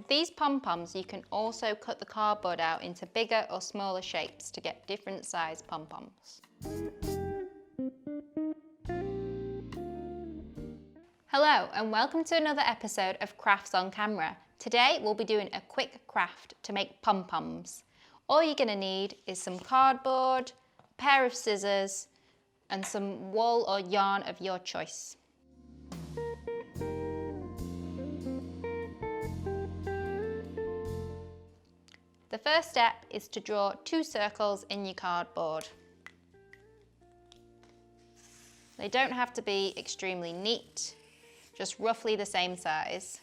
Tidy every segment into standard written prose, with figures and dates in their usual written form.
these pom-poms, you can also cut the cardboard out into bigger or smaller shapes to get different size pom-poms. Hello and welcome to another episode of Crafts on Camera. Today we'll be doing a quick craft to make pom-poms. All you're going to need is some cardboard, a pair of scissors and some wool or yarn of your choice. The first step is to draw 2 circles in your cardboard. They don't have to be extremely neat, just roughly the same size.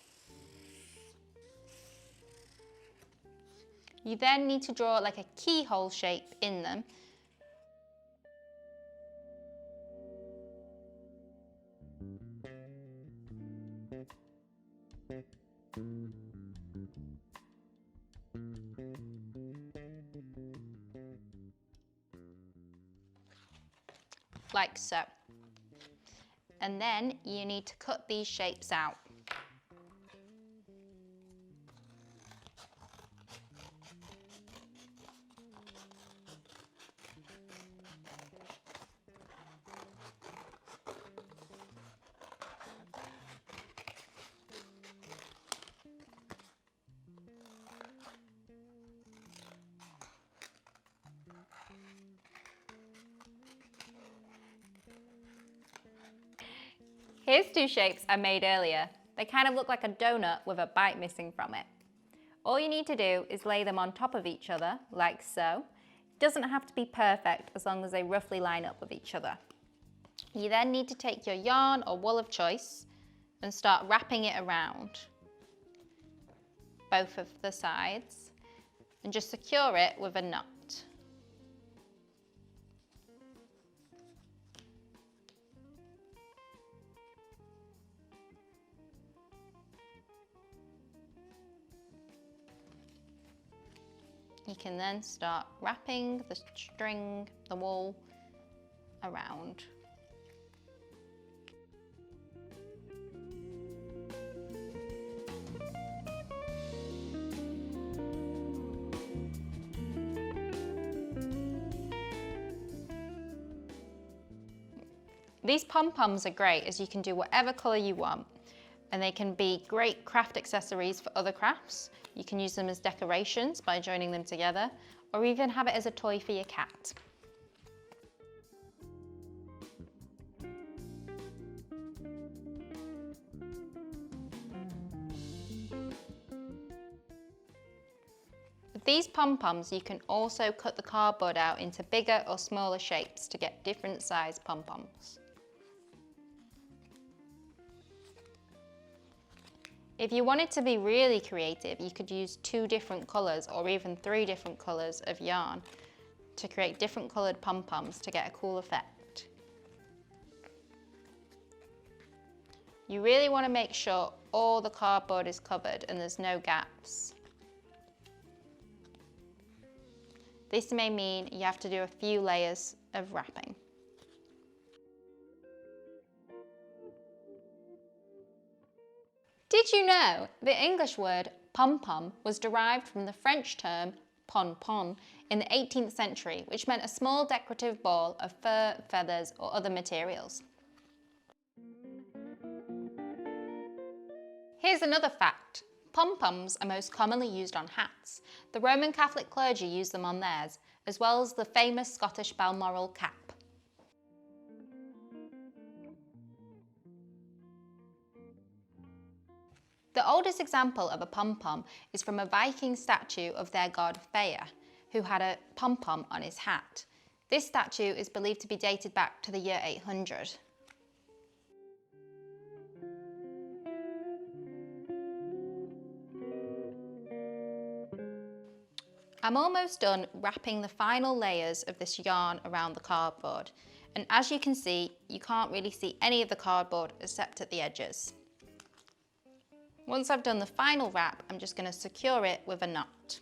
You then need to draw like a keyhole shape in them. Like so. And then you need to cut these shapes out. Here's 2 shapes I made earlier. They kind of look like a donut with a bite missing from it. All you need to do is lay them on top of each other, like so. It doesn't have to be perfect as long as they roughly line up with each other. You then need to take your yarn or wool of choice and start wrapping it around both of the sides and just secure it with a knot. You can then start wrapping the string, the wool, around. These pom-poms are great as you can do whatever colour you want. And they can be great craft accessories for other crafts. You can use them as decorations by joining them together, or even have it as a toy for your cat. With these pom-poms, you can also cut the cardboard out into bigger or smaller shapes to get different size pom-poms. If you wanted to be really creative, you could use 2 different colours or even 3 different colours of yarn to create different coloured pom-poms to get a cool effect. You really want to make sure all the cardboard is covered and there's no gaps. This may mean you have to do a few layers of wrapping. Did you know the English word pom-pom was derived from the French term pom pom in the 18th century, which meant a small decorative ball of fur, feathers or other materials? Here's another fact. Pom-poms are most commonly used on hats. The Roman Catholic clergy use them on theirs, as well as the famous Scottish Balmoral cap. The oldest example of a pom-pom is from a Viking statue of their god Freyr, who had a pom-pom on his hat. This statue is believed to be dated back to the year 800. I'm almost done wrapping the final layers of this yarn around the cardboard, and as you can see, you can't really see any of the cardboard except at the edges. Once I've done the final wrap, I'm just going to secure it with a knot.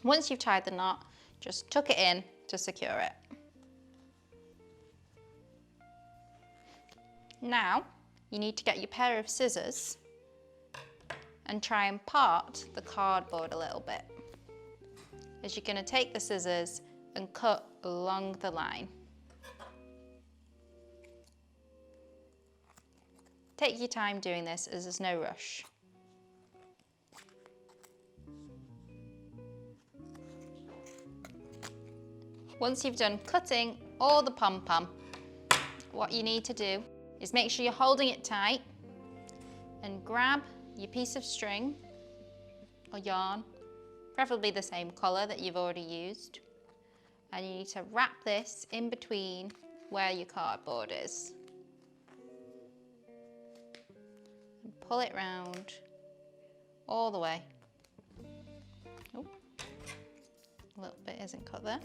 Once you've tied the knot, just tuck it in to secure it. Now, you need to get your pair of scissors and try and part the cardboard a little bit. As you're going to take the scissors and cut along the line. Take your time doing this as there's no rush. Once you've done cutting all the pom-pom, what you need to do is make sure you're holding it tight and grab your piece of string or yarn, preferably the same colour that you've already used, and you need to wrap this in between where your cardboard is. And pull it round all the way. Oh, a little bit isn't cut there.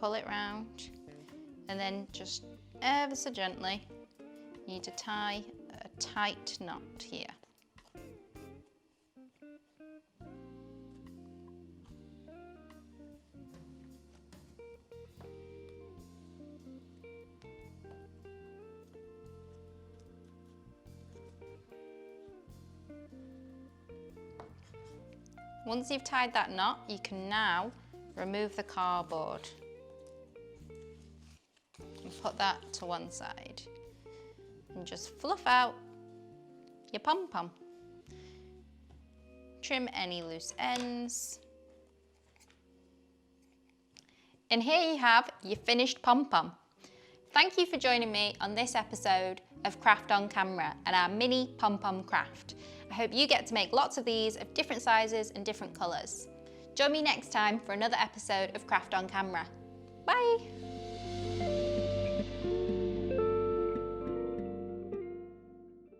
Pull it round, and then just ever so gently, you need to tie a tight knot here. Once you've tied that knot, you can now remove the cardboard. And put that to one side and just fluff out your pom-pom. Trim any loose ends. And here you have your finished pom-pom. Thank you for joining me on this episode of Craft on Camera and our mini pom-pom craft. I hope you get to make lots of these of different sizes and different colours. Join me next time for another episode of Craft on Camera. Bye!